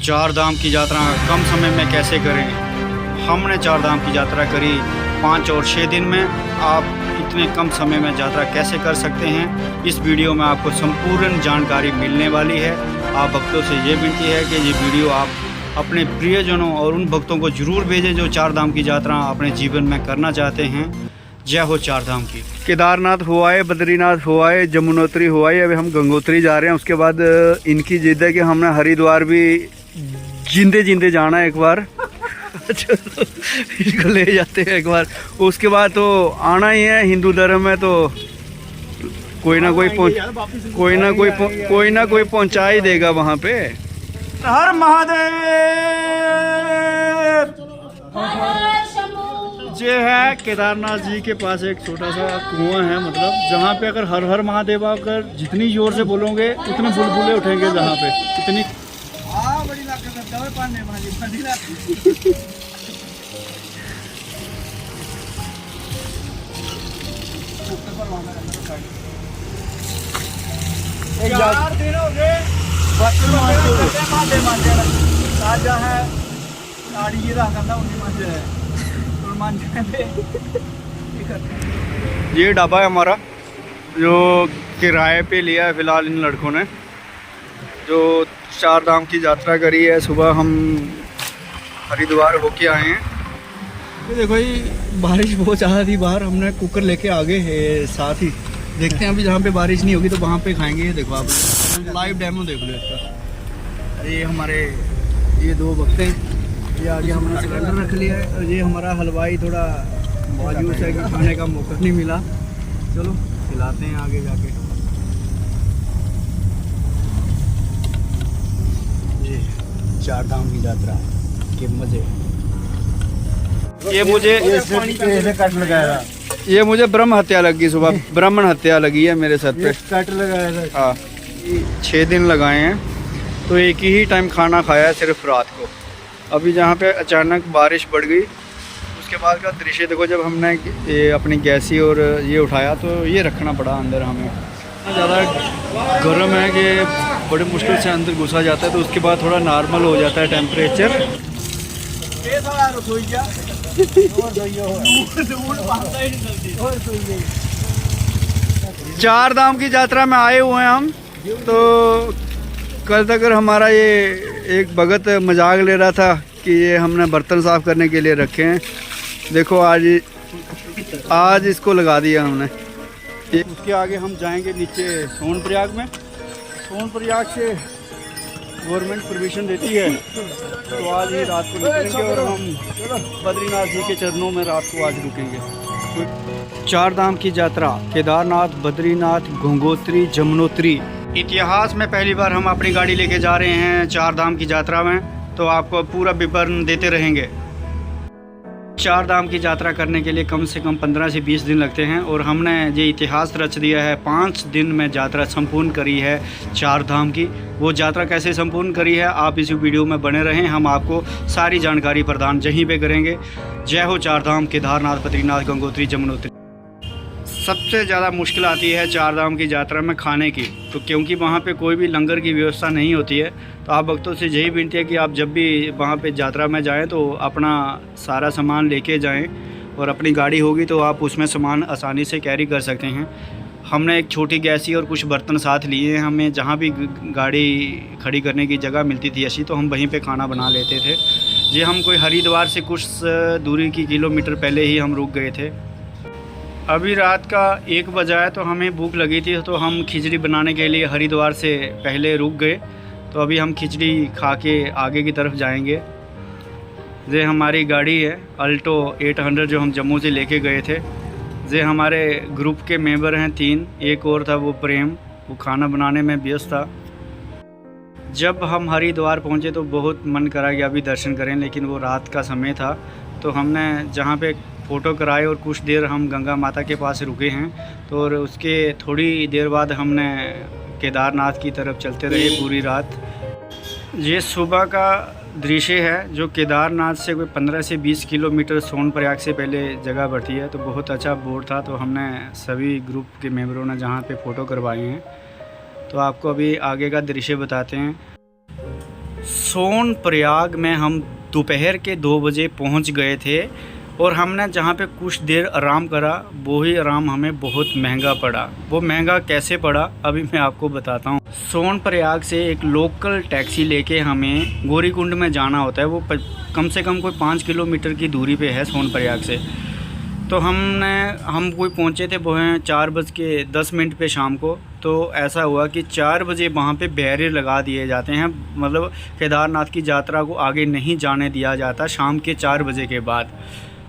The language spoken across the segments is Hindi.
चार धाम की यात्रा कम समय में कैसे करें। हमने चार धाम की यात्रा करी 5 और 6 दिन में। आप इतने कम समय में यात्रा कैसे कर सकते हैं, इस वीडियो में आपको संपूर्ण जानकारी मिलने वाली है। आप भक्तों से ये विनती है कि ये वीडियो आप अपने प्रियजनों और उन भक्तों को ज़रूर भेजें जो चार धाम की यात्रा अपने जीवन में करना चाहते हैं। जय हो चार धाम की। केदारनाथ हुआ है, बद्रीनाथ हुआ है, यमुनोत्री हुआ है, अभी हम गंगोत्री जा रहे हैं। उसके बाद इनकी जिद है कि हमने हरिद्वार भी जिंदे जिंदे जाना है एक बार। चलो इसको ले जाते हैं एक बार। उसके बाद तो आना ही है, हिंदू धर्म में तो कोई ना कोई पहुंचा ही देगा वहाँ पे। हर महादेव। ये है केदारनाथ जी के पास एक छोटा सा कुआं है, मतलब जहाँ पे अगर हर हर महादेव अगर जितनी जोर से बोलोगे उतने बुलबुले उठेंगे। जहाँ पे इतनी ये ढाबा है हमारा जो किराए पे लिया है फिलहाल इन लड़कों ने, जो चार धाम की यात्रा करी है। सुबह हम हरिद्वार होके आए हैं। ये देखो ये बारिश बहुत ज़्यादा थी बाहर, हमने कुकर लेके आगे है साथ ही। देखते हैं अभी जहाँ पे बारिश नहीं होगी तो वहाँ पे खाएंगे। ये देखो आप लाइव डेमो देख लो इसका। ये हमारे ये दो भक्त हैं, ये आगे हमने सिलेंडर रख लिया है। और ये हमारा हलवाई थोड़ा मायूस है कि खाने का मौका नहीं मिला। चलो खिलाते हैं आगे जाके। ये चार धाम की यात्रा के मजे। ये मुझे कट लगाया, ये मुझे ब्रह्म हत्या लगी, सुबह ब्राह्मण हत्या लगी है मेरे सर पे। कट लगाया था। हाँ 6 दिन लगाए हैं, तो एक ही टाइम खाना खाया है सिर्फ रात को। अभी जहाँ पे अचानक बारिश बढ़ गई उसके बाद का दृश्य देखो। जब हमने ये अपनी गैसी और ये उठाया तो ये रखना पड़ा अंदर हमें। ज़्यादा गर्म है कि बड़ी मुश्किल से अंदर घुसा जाता है, तो उसके बाद थोड़ा नॉर्मल हो जाता है टेम्परेचर। चार धाम की यात्रा में आए हुए हैं हम। तो कल तक हमारा ये एक भगत मजाक ले रहा था कि ये हमने बर्तन साफ करने के लिए रखे हैं। देखो आज इसको लगा दिया हमने। उसके आगे हम जाएंगे नीचे सोनप्रयाग में। सोनप्रयाग से गवर्नमेंट परमिशन देती है, तो आज ही रात को निकलेंगे और हम बद्रीनाथ जी के चरणों में रात को आज रुकेंगे। चार धाम की यात्रा केदारनाथ, बद्रीनाथ, गंगोत्री, यमुनोत्री। इतिहास में पहली बार हम अपनी गाड़ी लेके जा रहे हैं चार धाम की यात्रा में, तो आपको पूरा विवरण देते रहेंगे। चार धाम की यात्रा करने के लिए कम से कम 15 से 20 दिन लगते हैं, और हमने ये इतिहास रच दिया है। 5 दिन में यात्रा संपूर्ण करी है चार धाम की। वो यात्रा कैसे संपूर्ण करी है आप इस वीडियो में बने रहें, हम आपको सारी जानकारी प्रदान यहीं पे करेंगे। जय हो चार धाम, केदारनाथ, बद्रीनाथ, गंगोत्री, यमुनोत्री। सबसे ज़्यादा मुश्किल आती है चार धाम की यात्रा में खाने की, तो क्योंकि वहाँ पे कोई भी लंगर की व्यवस्था नहीं होती है, तो आप भक्तों से यही विनती है कि आप जब भी वहाँ पे यात्रा में जाएं तो अपना सारा सामान लेके जाएं, और अपनी गाड़ी होगी तो आप उसमें सामान आसानी से कैरी कर सकते हैं। हमने एक छोटी गैसी और कुछ बर्तन साथ लिए हैं। हमें जहाँ भी गाड़ी खड़ी करने की जगह मिलती थी ऐसी, तो हम वहीं पर खाना बना लेते थे। ये हम कोई हरिद्वार से कुछ दूरी की किलोमीटर पहले ही हम रुक गए थे। अभी रात का 1 बजा है, तो हमें भूख लगी थी, तो हम खिचड़ी बनाने के लिए हरिद्वार से पहले रुक गए। तो अभी हम खिचड़ी खा के आगे की तरफ जाएंगे। ये हमारी गाड़ी है अल्टो 800 जो हम जम्मू से लेके गए थे। ये हमारे ग्रुप के मेंबर हैं 3, एक और था वो प्रेम, वो खाना बनाने में व्यस्त था। जब हम हरिद्वार पहुँचे तो बहुत मन करा कि अभी दर्शन करें, लेकिन वो रात का समय था। तो हमने जहाँ पे फ़ोटो कराए और कुछ देर हम गंगा माता के पास रुके हैं, तो और उसके थोड़ी देर बाद हमने केदारनाथ की तरफ चलते रहे पूरी रात। ये सुबह का दृश्य है जो केदारनाथ से कोई 15 से 20 किलोमीटर सोनप्रयाग से पहले जगह पड़ती है। तो बहुत अच्छा बोर्ड था, तो हमने सभी ग्रुप के मेंबरों ने जहाँ पे फ़ोटो करवाए हैं। तो आपको अभी आगे का दृश्य बताते हैं। सोनप्रयाग में हम दोपहर के 2 बजे पहुंच गए थे और हमने जहां पे कुछ देर आराम करा वो ही आराम हमें बहुत महंगा पड़ा। वो महंगा कैसे पड़ा अभी मैं आपको बताता हूं। सोनप्रयाग से एक लोकल टैक्सी लेके हमें गौरीकुंड में जाना होता है। वो कम से कम कोई 5 किलोमीटर की दूरी पे है सोनप्रयाग से। तो हम कोई पहुंचे थे वो हैं 4:10 पे शाम को। तो ऐसा हुआ कि 4 बजे वहाँ पे बैरियर लगा दिए जाते हैं, मतलब केदारनाथ की यात्रा को आगे नहीं जाने दिया जाता शाम के 4 बजे के बाद।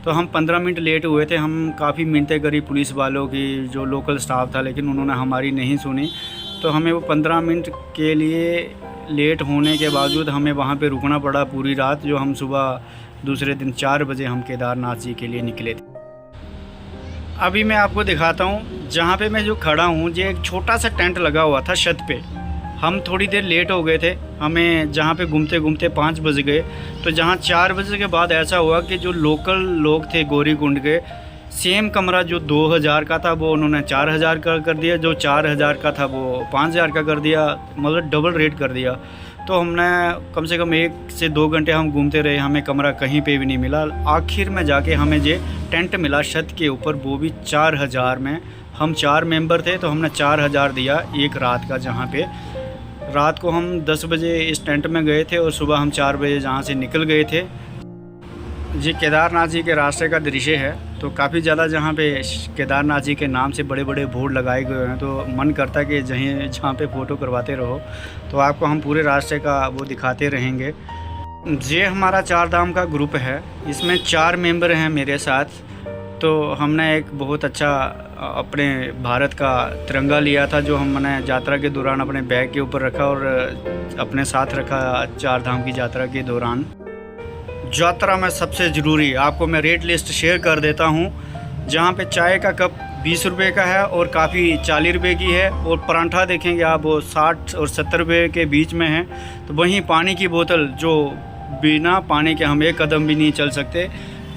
तो हम 15 मिनट लेट हुए थे। हम काफ़ी मिनतें करी पुलिस वालों की, जो लोकल स्टाफ था, लेकिन उन्होंने हमारी नहीं सुनी। तो हमें वो 15 मिनट के लिए लेट होने के बावजूद हमें वहाँ पे रुकना पड़ा पूरी रात। जो हम सुबह दूसरे दिन 4 बजे हम केदारनाथ जी के लिए निकले थे। अभी मैं आपको दिखाता हूँ जहाँ पे मैं जो खड़ा हूँ, ये एक छोटा सा टेंट लगा हुआ था छत पे। हम थोड़ी देर लेट हो गए थे। हमें जहाँ पे घूमते घूमते 5 बज गए। तो जहाँ 4 बजे के बाद ऐसा हुआ कि जो लोकल लोग थे गौरीकुंड के, सेम कमरा जो 2000 का था वो उन्होंने 4000 का कर दिया, जो 4000 का था वो 5000 का कर दिया, मतलब डबल रेट कर दिया। तो हमने कम से कम 1 से 2 घंटे हम घूमते रहे, हमें कमरा कहीं पे भी नहीं मिला। आखिर में जाके हमें ये टेंट मिला छत के ऊपर, वो भी 4000 में। हम 4 मेंबर थे तो हमने 4000 दिया एक रात का। जहाँ पे रात को हम 10 बजे इस टेंट में गए थे और सुबह हम 4 बजे जहाँ से निकल गए थे। ये केदारनाथ जी के रास्ते का दृश्य है। तो काफ़ी ज़्यादा जहाँ पे केदारनाथ जी के नाम से बड़े बड़े बोर्ड लगाए गए हैं, तो मन करता है कि जहाँ पे फ़ोटो करवाते रहो। तो आपको हम पूरे रास्ते का वो दिखाते रहेंगे। ये हमारा 4 धाम का ग्रुप है, इसमें 4 मेंबर हैं मेरे साथ। तो हमने एक बहुत अच्छा अपने भारत का तिरंगा लिया था, जो हमने यात्रा के दौरान अपने बैग के ऊपर रखा और अपने साथ रखा 4 धाम की यात्रा के दौरान। यात्रा में सबसे ज़रूरी आपको मैं रेट लिस्ट शेयर कर देता हूँ। जहाँ पे चाय का कप 20 रुपये का है और काफ़ी 40 रुपये की है, और परांठा देखेंगे आप वो 60 और 70 रुपये के बीच में है। तो वहीं पानी की बोतल, जो बिना पानी के हम एक कदम भी नहीं चल सकते,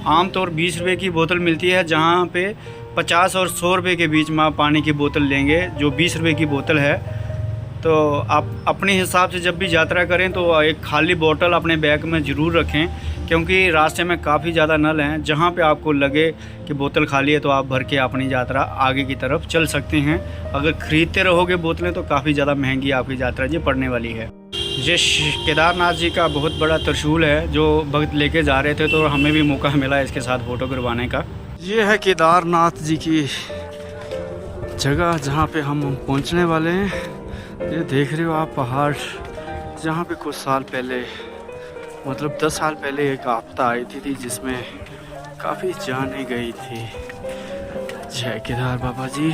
आमतौर 20 रुपये की बोतल मिलती है। जहाँ पे 50 और 100 रुपये के बीच में आप पानी की बोतल लेंगे, जो 20 रुपये की बोतल है। तो आप अपने हिसाब से जब भी यात्रा करें तो एक खाली बोतल अपने बैग में ज़रूर रखें, क्योंकि रास्ते में काफ़ी ज़्यादा नल हैं। जहाँ पे आपको लगे कि बोतल खाली है तो आप भर के अपनी यात्रा आगे की तरफ चल सकते हैं। अगर ख़रीदते रहोगे बोतलें तो काफ़ी ज़्यादा महंगी आपकी यात्रा जी पड़ने वाली है। ये केदारनाथ जी का बहुत बड़ा त्रिशूल है जो भक्त लेके जा रहे थे, तो हमें भी मौका मिला इसके साथ फ़ोटो करवाने का। ये है केदारनाथ जी की जगह जहाँ पे हम पहुँचने वाले हैं। ये देख रहे हो आप पहाड़, जहाँ पे कुछ साल पहले, मतलब 10 साल पहले एक आपदा आई थी जिसमें काफ़ी जानें गई थी। जय केदार बाबा जी,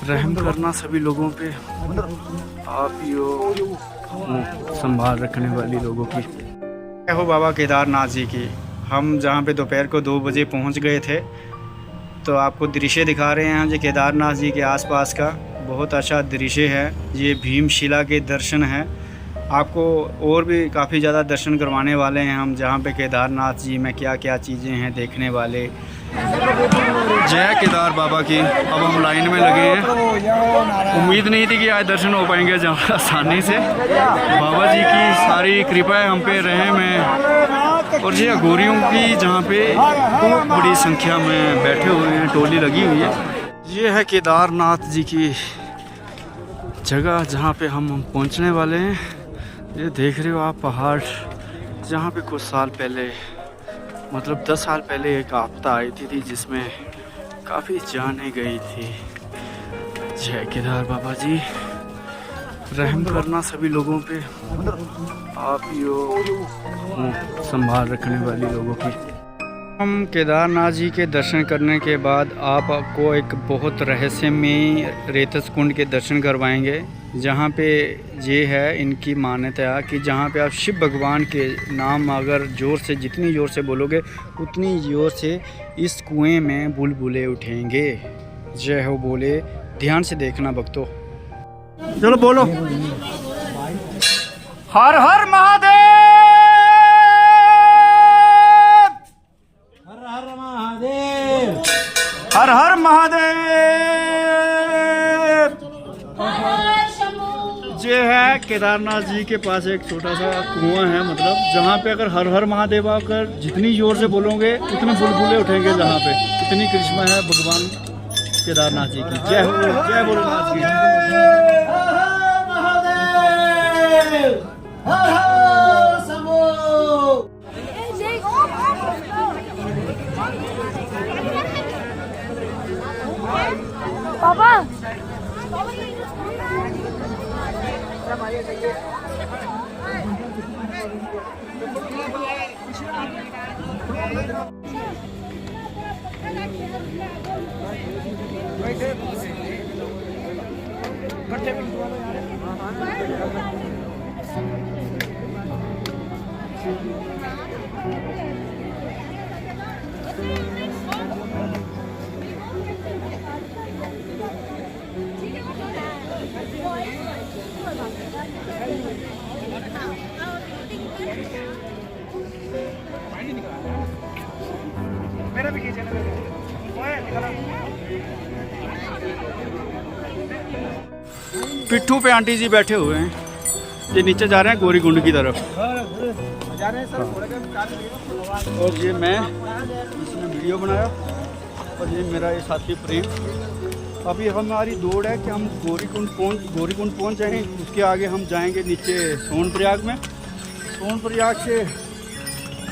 रहम करना सभी लोगों पे, आप ही हो संभाल रखने वाली लोगों की। जय हो बाबा केदारनाथ जी की। हम जहाँ पे दोपहर को 2 बजे पहुँच गए थे, तो आपको दृश्य दिखा रहे हैं जो केदारनाथ जी के आसपास का। बहुत अच्छा दृश्य है। ये भीमशिला के दर्शन हैं। आपको और भी काफ़ी ज़्यादा दर्शन करवाने वाले हैं हम, जहाँ पे केदारनाथ जी में क्या क्या चीज़ें हैं देखने वाले। जय केदार बाबा की। अब हम लाइन में लगे हैं। उम्मीद नहीं थी कि आज दर्शन हो पाएंगे जहाँ आसानी से। बाबा जी की सारी कृपा हम पे रहे में, और ये अघोरियों की जहाँ पे बहुत बड़ी संख्या में बैठे हुए हैं, टोली लगी हुई है। ये है केदारनाथ जी की जगह जहाँ पे हम पहुँचने वाले हैं। ये देख रहे हो आप पहाड़, जहाँ पे कुछ साल पहले, मतलब 10 साल पहले एक आपदा आई थी जिसमें काफ़ी जानें गई थी। जय केदार बाबा जी, रहम करना सभी लोगों पे, आप ही हो संभाल रखने वाली लोगों की। हम केदारनाथ जी के दर्शन करने के बाद आपको एक बहुत रहस्यमयी रेतस कुंड के दर्शन करवाएंगे, जहाँ पे ये है इनकी मान्यता कि जहाँ पे आप शिव भगवान के नाम अगर ज़ोर से, जितनी ज़ोर से बोलोगे उतनी ज़ोर से इस कुएं में बुलबुले उठेंगे। जय हो बोले, ध्यान से देखना भक्तों। चलो बोलो, हर हर महादेव, हर हर महादेव। ये है केदारनाथ जी के पास एक छोटा सा कुआं है, मतलब जहाँ पे अगर हर हर महादेव आकर जितनी जोर से बोलोगे उतने बुलबुले उठेंगे। जहाँ पे इतनी करिश्मा है भगवान केदारनाथ जी की। जय हो, जय भोलेनाथ की। पापा पिट्ठू पे आंटी जी बैठे हुए हैं, ये नीचे जा रहे हैं गौरीकुंड की तरफ। और ये मैं इसमें वीडियो बनाया और ये मेरा ये साथी प्रेम। अभी हमारी दौड़ है कि हम गौरीकुंड पहुंच जाएं। उसके आगे हम जाएंगे नीचे सोनप्रयाग में। सोनप्रयाग से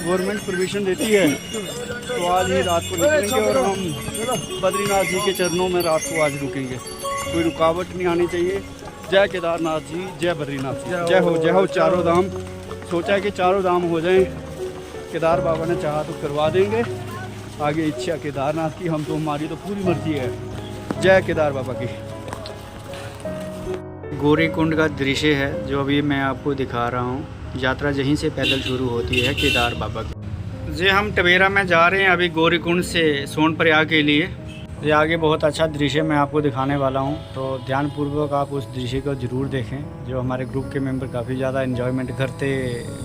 गवर्नमेंट परमिशन देती है तो आज ही रात को निकलेंगे और हम बद्रीनाथ जी के चरणों में रात को आज रुकेंगे। कोई रुकावट नहीं आनी चाहिए। जय केदारनाथ जी, जय बद्रीनाथ जी, जय हो चारों धाम। सोचा है कि चारों धाम हो जाएं, केदार बाबा ने चाहा तो करवा देंगे। आगे इच्छा केदारनाथ की, हम तो हमारी तो पूरी मर्जी है। जय केदार बाबा की। गौरीकुंड का दृश्य है जो अभी मैं आपको दिखा रहा हूँ। यात्रा यहीं से पैदल शुरू होती है केदार बाबा की। जी हम टवेरा में जा रहे हैं अभी गौरीकुंड से सोनप्रयाग के लिए। ये आगे बहुत अच्छा दृश्य मैं आपको दिखाने वाला हूँ, तो ध्यानपूर्वक आप उस दृश्य को ज़रूर देखें। जो हमारे ग्रुप के मेंबर काफ़ी ज़्यादा एंजॉयमेंट करते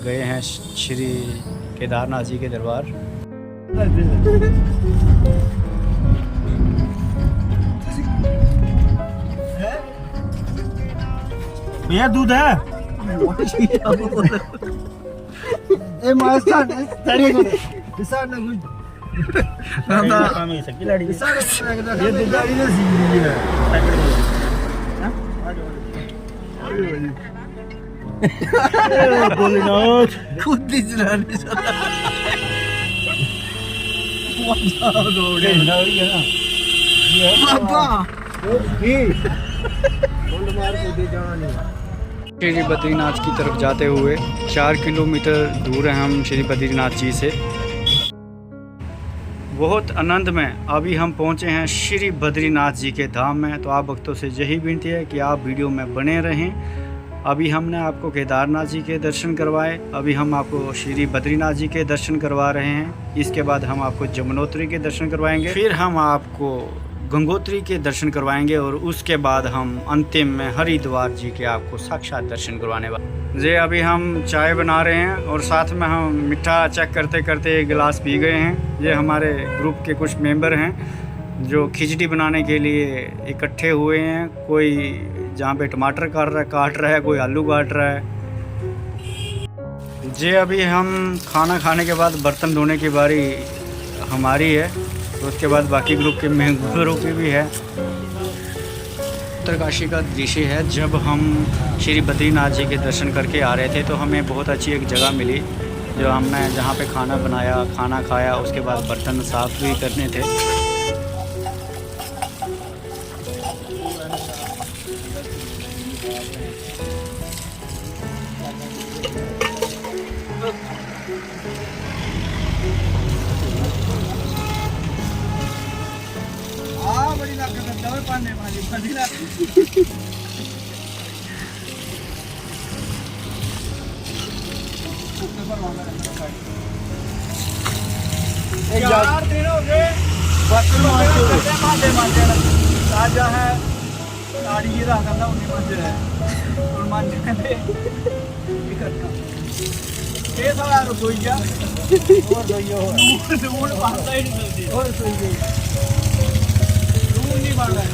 गए हैं श्री केदारनाथ जी के दरबार। भैया दूध है? ए मास्टर तेरी को दिसान ना कुछ ना हमें सकी लड़ी ये दुधारी ने सीधी है भोलेनाथ खुद ही चलाने चला दौड़े ना ये पापा ये बोल मार को दे जाना नहीं। श्री बद्रीनाथ की तरफ जाते हुए 4 किलोमीटर दूर है हम श्री बद्रीनाथ जी से। बहुत आनंद में अभी हम पहुंचे हैं श्री बद्रीनाथ जी के धाम में। तो आप भक्तों से यही विनती है कि आप वीडियो में बने रहें। अभी हमने आपको केदारनाथ जी के दर्शन करवाए, अभी हम आपको श्री बद्रीनाथ जी के दर्शन करवा रहे हैं। इसके बाद हम आपको जमुनोत्री के दर्शन करवाएंगे, फिर हम आपको गंगोत्री के दर्शन करवाएंगे और उसके बाद हम अंतिम में हरिद्वार जी के आपको साक्षात दर्शन करवाने वाले। जी अभी हम चाय बना रहे हैं और साथ में हम मीठा चेक करते करते एक गिलास पी गए हैं। ये हमारे ग्रुप के कुछ मेंबर हैं जो खिचड़ी बनाने के लिए इकट्ठे हुए हैं। कोई जहाँ पे टमाटर काट रहा है, कोई आलू काट रहा है। जी अभी हम खाना खाने के बाद बर्तन धोने की बारी हमारी है, तो उसके बाद बाकी ग्रुप के मेंबरों की भी है। उत्तरकाशी का दृश्य है जब हम श्री बद्रीनाथ जी के दर्शन करके आ रहे थे तो हमें बहुत अच्छी एक जगह मिली जो हमने जहाँ पे खाना बनाया, खाना खाया, उसके बाद बर्तन साफ़ भी करने थे। चार दिन हो गए ताजा है साड़ी ये रहा करना उन्हीं मंदिर है और मंदिर ये सारा रसोई क्या और दइयो दूध पाता ही नहीं मिलती और रसोई दूध नहीं मांगा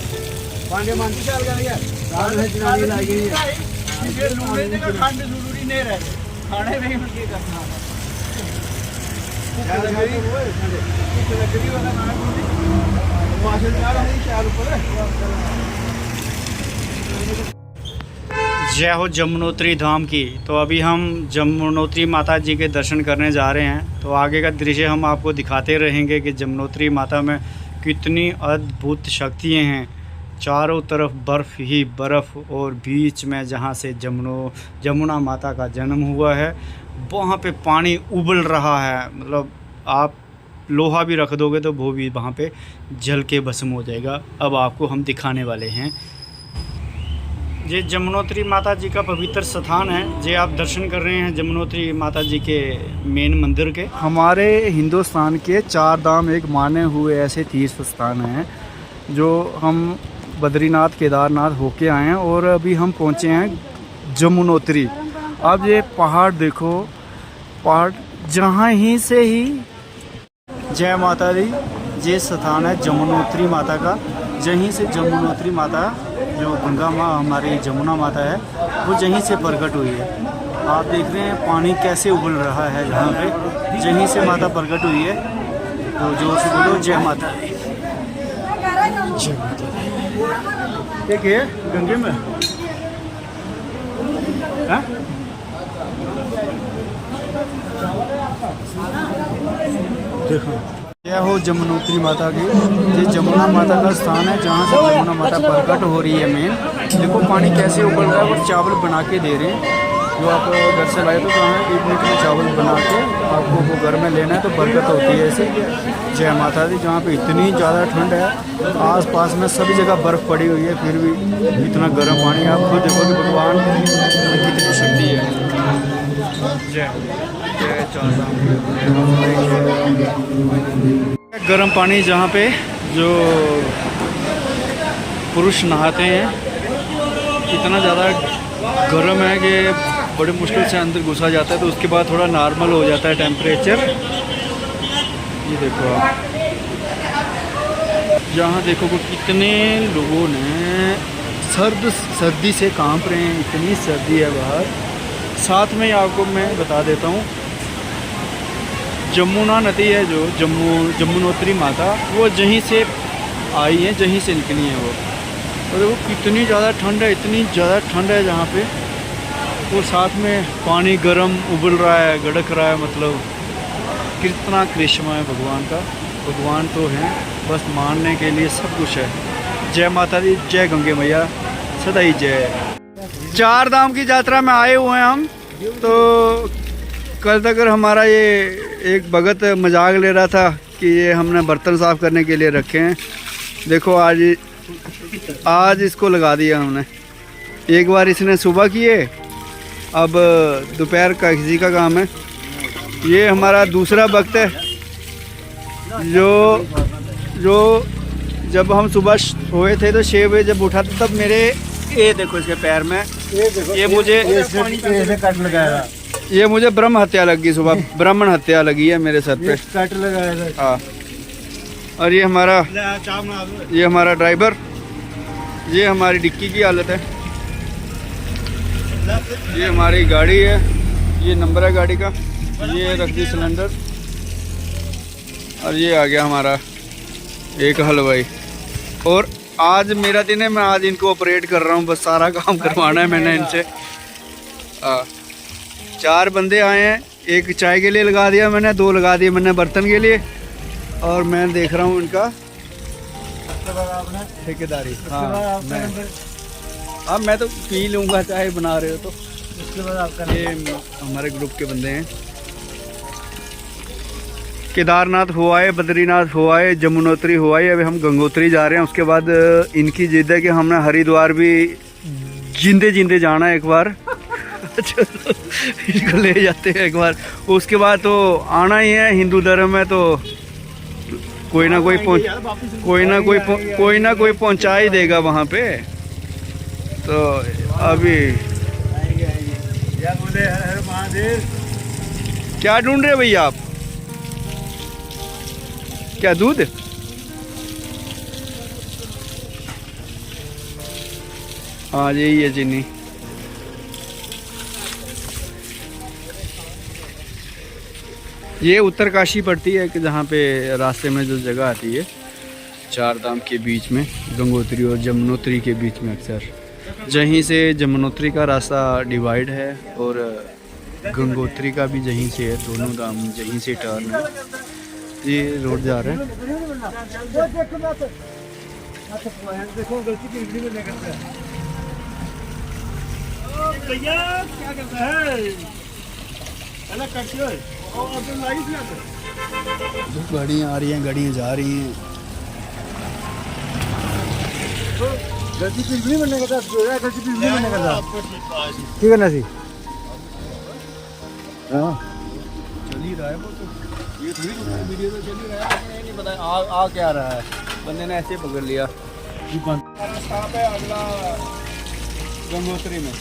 पांडे मानती चल गया रात में चुनावी लगी है ये लूले का खंड जरूरी नहीं रहे, खाने में ही उनके करना जय हो जमुनोत्री धाम की। तो अभी हम जमुनोत्री माता जी के दर्शन करने जा रहे हैं। तो आगे का दृश्य हम आपको दिखाते रहेंगे कि जमुनोत्री माता में कितनी अद्भुत शक्तियाँ हैं। चारों तरफ बर्फ़ ही बर्फ़, और बीच में जहाँ से जमुना माता का जन्म हुआ है वहाँ पे पानी उबल रहा है। मतलब आप लोहा भी रख दोगे तो वो भी वहाँ पे जल के भस्म हो जाएगा। अब आपको हम दिखाने वाले हैं। ये जमुनोत्री माता जी का पवित्र स्थान है। जे आप दर्शन कर रहे हैं जमुनोत्री माता जी के मेन मंदिर के। हमारे हिंदुस्तान के 4 धाम एक माने हुए ऐसे तीर्थ स्थान हैं जो हम बद्रीनाथ केदारनाथ होके आए हैं, और अभी हम पहुँचे हैं जमुनोत्री। अब ये पहाड़ देखो, पहाड़ जहाँ ही से ही जय माता दी, ये स्थान है जमुनोत्री माता का। जहीं से जमुनोत्री माता, जो गंगा माँ हमारी जमुना माता है, वो जहीं से प्रकट हुई है। आप देख रहे हैं पानी कैसे उबल रहा है जहाँ पे, जहीं से माता प्रकट हुई है। तो जोर से बोलो जय माता दी, जय माता दी। एक है गंगे में हाँ? देखो यह हो जमुनोत्री माता की। ये जमुना माता का स्थान है जहाँ से जमुना माता प्रकट हो रही है मेन। देखो पानी कैसे उबल रहा है, और चावल बना के दे रहे हैं। जो आप घर से लाए तो कहाँ है, 1 मिनट में चावल बना के आपको वो घर में लेना है तो बरकत होती है ऐसे। जय माता दी। जहाँ पे इतनी ज़्यादा ठंड है, आस-पास में सभी जगह बर्फ़ पड़ी हुई है, फिर भी इतना गर्म पानी। आप खुद देखो कि भगवान की कितनी शक्ति है। गर्म पानी जहाँ पे जो पुरुष नहाते हैं, इतना ज़्यादा गर्म है कि बड़ी मुश्किल से अंदर घुसा जाता है। तो उसके बाद थोड़ा नॉर्मल हो जाता है टेम्परेचर। ये देखो आप, यहाँ देखो कि कितने लोगों ने सर्दी से कांप रहे हैं। इतनी सर्दी है बाहर। साथ में आपको मैं बता देता हूँ, जमुना नदी है जो जमुनोत्री माता, वो जहीं से आई है, जहीं से निकली है वो। और देखो कितनी ज़्यादा ठंड है, इतनी ज़्यादा ठंड है जहाँ पे। और साथ में पानी गर्म उबल रहा है, गड़क रहा है। मतलब कितना करिश्मा है भगवान का। भगवान तो हैं, बस मानने के लिए सब कुछ है। जय माता दी, जय गंगे मैया, सदा ही जय। 4 धाम की यात्रा में आए हुए हैं हम। तो कल तक हमारा ये एक भगत मजाक ले रहा था कि ये हमने बर्तन साफ़ करने के लिए रखे हैं। देखो आज इसको लगा दिया हमने। एक बार इसने सुबह किए, अब दोपहर का किसी का काम है। ये हमारा दूसरा वक्त है जो जब हम सुबह सोए थे तो 6 बजे जब उठा था, तब मेरे ये देखो इसके पैर में ये मुझे कट लगाया, ये मुझे ब्रह्म हत्या लगी। सुबह ब्राह्मण हत्या लगी है मेरे सर पे, कट लगाया। हाँ। और ये हमारा ड्राइवर, ये हमारी डिक्की की हालत है। ये हमारी गाड़ी है, ये नंबर है गाड़ी का। ये रख दी सिलेंडर, और ये आ गया हमारा एक हलवाई। और आज मेरा दिन है, मैं आज इनको ऑपरेट कर रहा हूँ। बस सारा काम करवाना है मैंने इनसे। 4 बंदे आए हैं, एक चाय के लिए लगा दिया मैंने, 2 लगा दिए मैंने बर्तन के लिए, और मैं देख रहा हूँ इनका ठेकेदारी। हाँ, मैं तो पी लूँगा चाय बना रहे हो तो। उसके बाद आपका ये हमारे ग्रुप के बंदे हैं। केदारनाथ हो आए, बद्रीनाथ हो आए, जमुनोत्री हो आए, अभी हम गंगोत्री जा रहे हैं। उसके बाद इनकी जिद है कि हमने हरिद्वार भी जिंदे जाना है एक बार। इनको ले जाते हैं एक बार। उसके बाद तो आना ही है। हिंदू धर्म में तो कोई ना कोई पहुंचा ही देगा वहाँ पे। तो अभी क्या ढूंढ रहे भैया आप? क्या दूध? हाँ यही है चीनी। ये उत्तरकाशी पड़ती है कि जहाँ पे रास्ते में जो जगह आती है चार धाम के बीच में, गंगोत्री और जमुनोत्री के बीच में अक्सर, जहीं से जमुनोत्री का रास्ता डिवाइड है और गंगोत्री का भी जहीं से है, दोनों धाम जहीं से टर्न है। ये रोड जा रहे हैं। गाड़ियाँ आ रही हैं, गाड़ियाँ जा रही हैं। गलती कुछ भी बनने का था, गलती कुछ भी बनने का था। ठीक है ना सी? हाँ चल ही रहा है वो तो, ये थोड़ी वीडियो तो चल ही रहा है, मुझे नहीं पता आ क्या रहा है। बंदे ने ऐसे पकड़ लिया। कहाँ पे अगला गंगोत्री में,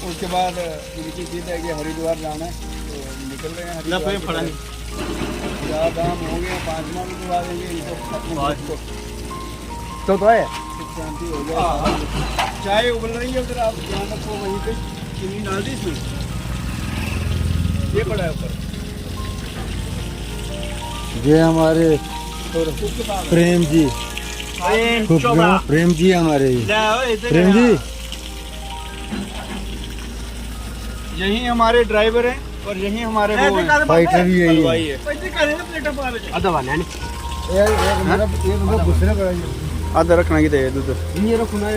उसके बाद उनकी जिद है कि हरिद्वार जाना है, तो निकल रहे हैं हरिद्वार। चार धाम हो गए, 5वां भी करवा देंगे इनको। तो है शांति हो गया। चाय उबल रही है उधर, आप ध्यान रखो वहीं पे। चीनी डाल दी इसमें, ये पड़ा है ऊपर। ये हमारे प्रेम जी, प्रेम जी हमारे, प्रेम जी यही हमारे ड्राइवर हैं और यही हमारे वो हैं। फाइटर भी यही हलवाई है। आधा रखना की दे दूध। ये रखना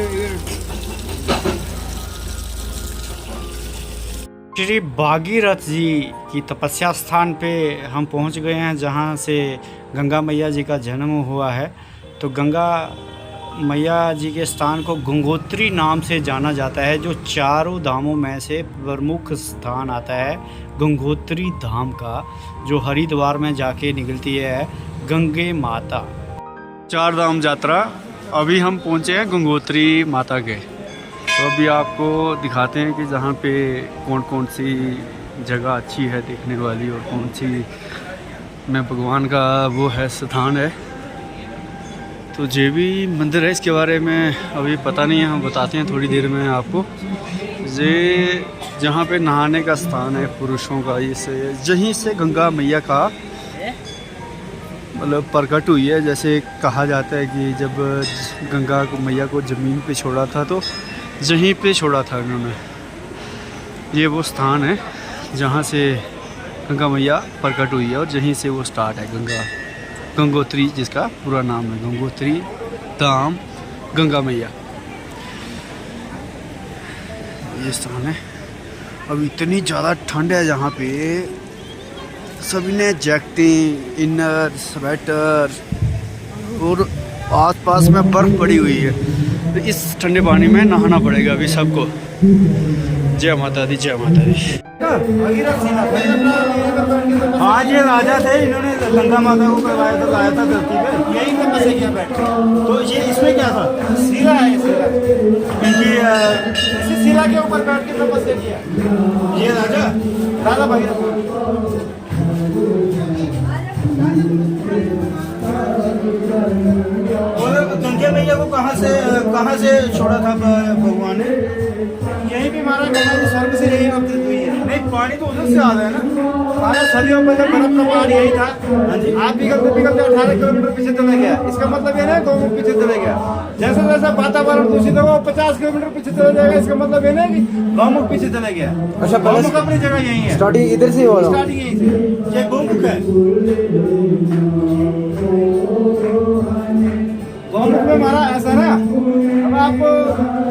श्री भागीरथ जी की तपस्या स्थान पे हम पहुंच गए हैं, जहां से गंगा मैया जी का जन्म हुआ है। तो गंगा मैया जी के स्थान को गंगोत्री नाम से जाना जाता है, जो चारों धामों में से प्रमुख स्थान आता है गंगोत्री धाम का, जो हरिद्वार में जाके निकलती है गंगे माता। चार धाम यात्रा, अभी हम पहुँचे हैं गंगोत्री माता के। तो अभी आपको दिखाते हैं कि जहाँ पे कौन कौन सी जगह अच्छी है देखने वाली और कौन सी में भगवान का वो है स्थान है। तो जे भी मंदिर है, इसके बारे में अभी पता नहीं है, हम बताते हैं थोड़ी देर में आपको। ये जहाँ पे नहाने का स्थान है पुरुषों का, इसे यहीं से गंगा मैया का मतलब प्रकट हुई है। जैसे कहा जाता है कि जब गंगा मैया को ज़मीन पे छोड़ा था तो यहीं पे छोड़ा था उन्होंने। ये वो स्थान है जहाँ से गंगा मैया प्रकट हुई है और यहीं से वो स्टार्ट है गंगोत्री, जिसका पूरा नाम है गंगोत्री धाम गंगा मैया। ये स्थान है। अब इतनी ज़्यादा ठंड है यहाँ पे, सभी ने जैकेटें, इनर, स्वेटर और आसपास में बर्फ़ पड़ी हुई है। तो इस ठंडे पानी में नहाना पड़ेगा अभी सबको। जय माता दी, जय माता दी। आज ये राजा थे, इन्होंने गंगा माता को करवाया था, लाया था धरती पे, यही तपस्या किया बैठे। तो ये इसमें क्या था? शिला है, शिला। इसी शिला के ऊपर बैठ के तपस्या किया ये राजा भागीरथ। गंगा मैया को कहाँ से छोड़ा था भगवान ने? यही भी हमारा गंगा जी स्वर्ग से यही अवतरित हुई है। नहीं, पानी तो उधर से आ रहा है ना, हमारा सदियों पहले बर्फ का पहाड़ यही था। आप पिघलते 18 किलोमीटर पीछे चले गया। इसका मतलब ये ना गौमुख पीछे चले गया। जैसे जैसा वातावरण दूषित होगा 50 किलोमीटर पीछे चले जाएगा। इसका मतलब ये ना कि गौमुख पीछे चले गया। अच्छा, गौमुख अपनी जगह यही है, स्टार्टिंग इधर से हो रहा है, स्टार्टिंग यही से। ये गौमुख है। गौमुख में हमारा ऐसा ना, अब आपको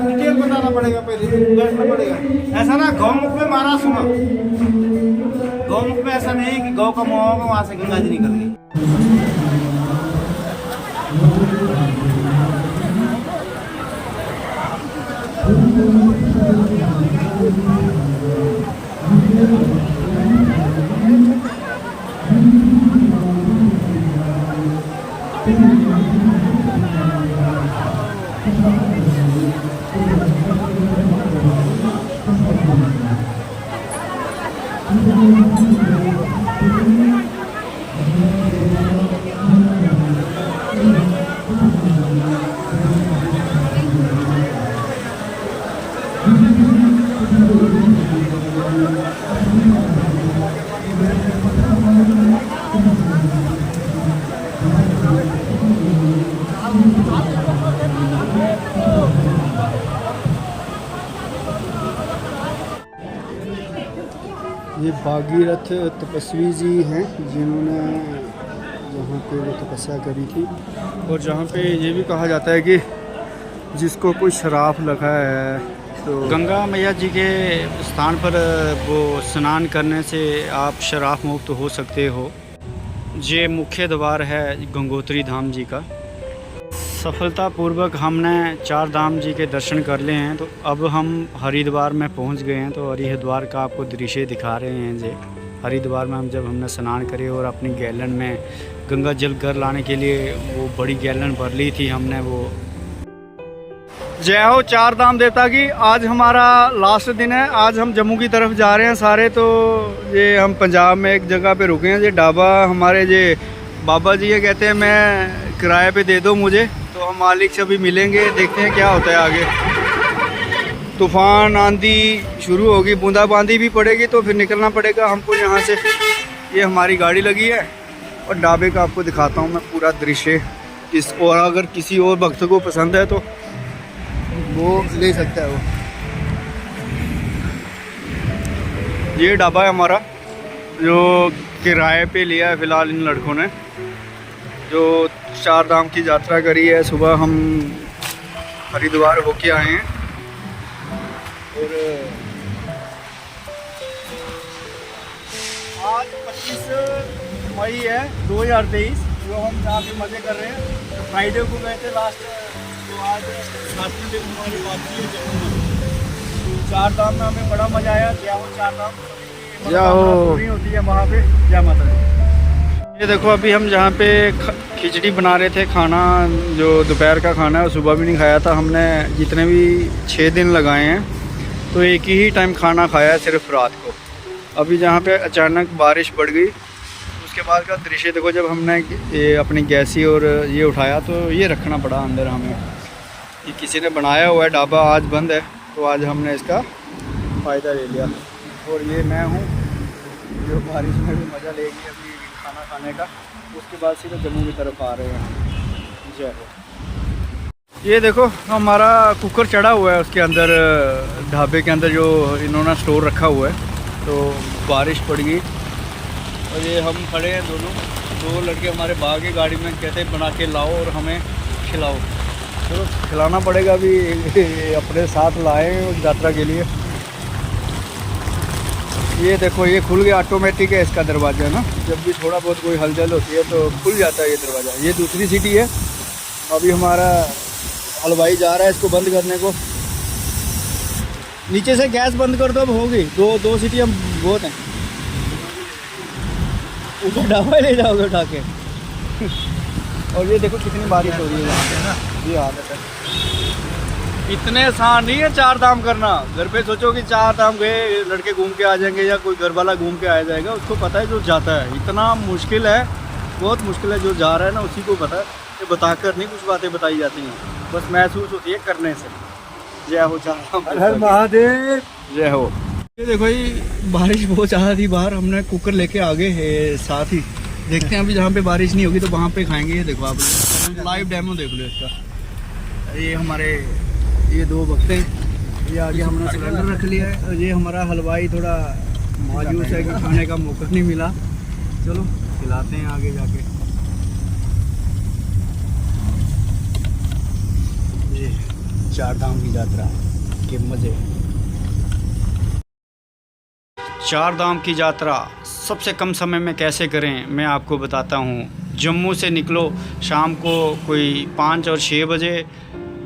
डिटेल बताना पड़ेगा, पहले बैठना पड़ेगा। ऐसा ना, गौमुख में मारा सुना, गौमुख में ऐसा नहीं कि गौ का मुँह होगा वहाँ से गंगा जी निकल गई। ये भागीरथ तपस्वी जी हैं जिन्होंने यहाँ पे वो तपस्या करी थी। और जहाँ पे ये भी कहा जाता है कि जिसको कोई शराफ लगा है तो गंगा मैया जी के स्थान पर वो स्नान करने से आप शराफ मुक्त हो सकते हो। ये मुख्य द्वार है गंगोत्री धाम जी का। सफलतापूर्वक हमने 4 धाम जी के दर्शन कर लिए हैं, तो अब हम हरिद्वार में पहुंच गए हैं। तो हरिद्वार का आपको दृश्य दिखा रहे हैं। जे हरिद्वार में हमने स्नान करे और अपनी गैलन में गंगा जल घर लाने के लिए वो बड़ी गैलन भर ली थी हमने। वो जय हो 4 धाम देवता की। आज हमारा लास्ट दिन है। आज हम जम्मू की तरफ जा रहे हैं सारे। तो ये हम पंजाब में एक जगह पे रुके हैं। ये ढाबा हमारे ये बाबा जी ये कहते हैं मैं किराए पे दे दो मुझे। तो हम मालिक से अभी मिलेंगे, देखते हैं क्या होता है आगे। तूफ़ान आंधी शुरू होगी, बूंदाबांदी भी पड़ेगी तो फिर निकलना पड़ेगा हमको यहाँ से। ये हमारी गाड़ी लगी है और ढाबे का आपको दिखाता हूँ मैं पूरा दृश्य। और अगर किसी और भक्त को पसंद है तो वो ले सकता है। वो ये ढाबा है हमारा जो किराए पे लिया है फ़िलहाल इन लड़कों ने, जो 4 धाम की यात्रा करी है। सुबह हम हरिद्वार होके आए हैं और आज 25 मई है 2023, जो हम यहाँ पे मज़े कर रहे हैं। तो फ्राइडे को गए थे लास्ट, तो आज 7वें दिन हमारी वापसी है जम्मू में। 4 धाम में हमें बड़ा मज़ा आया। जय हो 4 धाम पूरी होती है वहाँ पे। जय माता दी। ये देखो अभी हम जहाँ पे खिचड़ी बना रहे थे, खाना जो दोपहर का खाना है, सुबह भी नहीं खाया था हमने। जितने भी 6 दिन लगाए हैं तो एक ही टाइम खाना खाया है, सिर्फ रात को। अभी जहाँ पे अचानक बारिश बढ़ गई, उसके बाद का दृश्य देखो। जब हमने ये अपनी गैसी और ये उठाया तो ये रखना पड़ा अंदर हमें। ये किसी ने बनाया हुआ है ढाबा, आज बंद है, तो आज हमने इसका फ़ायदा ले लिया। और ये मैं हूँ जो बारिश में भी मज़ा लेगी अभी खाना खाने का। उसके बाद सीधा जम्मू की तरफ आ रहे हैं। जय हो। ये देखो हमारा कुकर चढ़ा हुआ है उसके अंदर, ढाबे के अंदर जो इन्होंने स्टोर रखा हुआ है। तो बारिश पड़ गई और ये हम खड़े हैं दो लड़के हमारे भागे गाड़ी में, कहते हैं बना के लाओ और हमें खिलाओ। चलो खिलाना पड़ेगा अभी, अपने साथ लाए यात्रा के लिए। ये देखो ये खुल गया, ऑटोमेटिक है इसका दरवाज़ा ना। जब भी थोड़ा बहुत कोई हलचल होती है तो खुल जाता है ये दरवाज़ा। ये दूसरी सीटी है। अभी हमारा हलवाई जा रहा है इसको बंद करने को। नीचे से गैस बंद कर दो, अब होगी। दो सीटियाँ बहुत हैं। ऊपर ढाबा ले जाओगे उठा के। और ये देखो कितनी बारिश हो रही है यहाँ पे ना, ये हालत है। इतने आसान नहीं है 4 धाम करना। घर पे सोचो कि 4 धाम गए, लड़के घूम के आ जाएंगे या कोई घर वाला घूम के आ जाएगा। उसको पता है जो जाता है। इतना मुश्किल है, बहुत मुश्किल है। जो जा रहा है ना उसी को पता है। ये बताकर नहीं कुछ बातें बताई जाती हैं, बस महसूस होती है करने से। जय हो 4 धाम। हर महादेव। जय हो। ये देखो ये बारिश बहुत ज़्यादा थी बाहर, हमने कुकर लेके आगे है साथ ही। देखते हैं अभी जहाँ पे बारिश नहीं होगी तो वहाँ पे खाएंगे। ये देखो आप लाइव डेमो देख लो इसका। ये हमारे ये 2 बक्से, ये आगे हमने सिलेंडर रख लिया है। और ये हमारा हलवाई थोड़ा मायूस है कि खाने का मौका नहीं मिला। चलो खिलाते हैं आगे जाके। ये 4 धाम की यात्रा के मज़े। 4 धाम की यात्रा सबसे कम समय में कैसे करें मैं आपको बताता हूँ। जम्मू से निकलो शाम को कोई 5 और 6 बजे,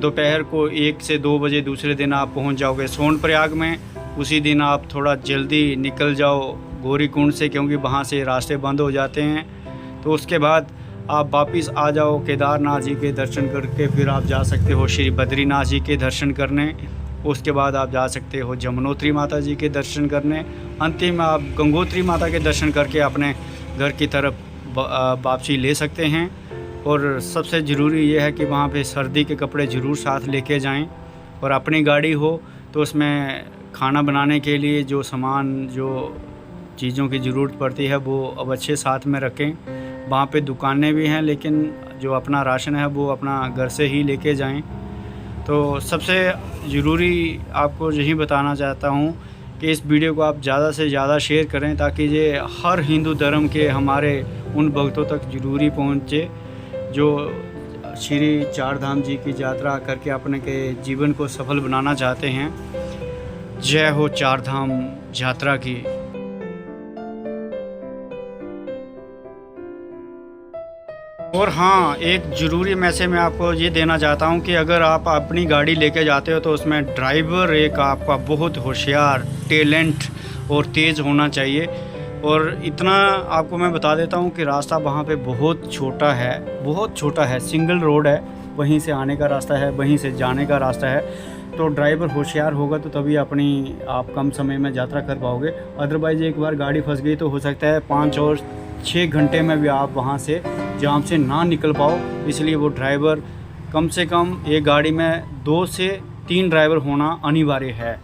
दोपहर को 1 से 2 बजे दूसरे दिन आप पहुँच जाओगे सोनप्रयाग में। उसी दिन आप थोड़ा जल्दी निकल जाओ गौरीकुंड से, क्योंकि वहाँ से रास्ते बंद हो जाते हैं। तो उसके बाद आप वापस आ जाओ केदारनाथ जी के दर्शन करके। फिर आप जा सकते हो श्री बद्रीनाथ जी के दर्शन करने। उसके बाद आप जा सकते हो यमुनोत्री माता जी के दर्शन करने। अंतिम आप गंगोत्री माता के दर्शन करके अपने घर की तरफ वापसी ले सकते हैं। और सबसे ज़रूरी ये है कि वहाँ पे सर्दी के कपड़े ज़रूर साथ लेके जाएं। और अपनी गाड़ी हो तो उसमें खाना बनाने के लिए जो सामान, जो चीज़ों की ज़रूरत पड़ती है वो अब अच्छे साथ में रखें। वहाँ पे दुकानें भी हैं, लेकिन जो अपना राशन है वो अपना घर से ही लेके जाएं। तो सबसे ज़रूरी आपको यही बताना चाहता हूँ कि इस वीडियो को आप ज़्यादा से ज़्यादा शेयर करें ताकि ये हर हिंदू धर्म के हमारे उन भक्तों तक ज़रूरी पहुँचे जो श्री चार धाम जी की यात्रा करके अपने के जीवन को सफल बनाना चाहते हैं। जय हो चार धाम यात्रा की। और हाँ, एक ज़रूरी मैसेज मैं आपको ये देना चाहता हूँ कि अगर आप अपनी गाड़ी लेके जाते हो तो उसमें ड्राइवर एक आपका बहुत होशियार, टैलेंट और तेज़ होना चाहिए। और इतना आपको मैं बता देता हूँ कि रास्ता वहाँ पे बहुत छोटा है, सिंगल रोड है, वहीं से आने का रास्ता है, वहीं से जाने का रास्ता है। तो ड्राइवर होशियार होगा तो तभी आप कम समय में यात्रा कर पाओगे। अदरवाइज़ एक बार गाड़ी फंस गई तो हो सकता है 5 और 6 घंटे में भी आप वहाँ से जाम से ना निकल पाओ। इसलिए वो ड्राइवर कम से कम एक गाड़ी में 2 से 3 ड्राइवर होना अनिवार्य है।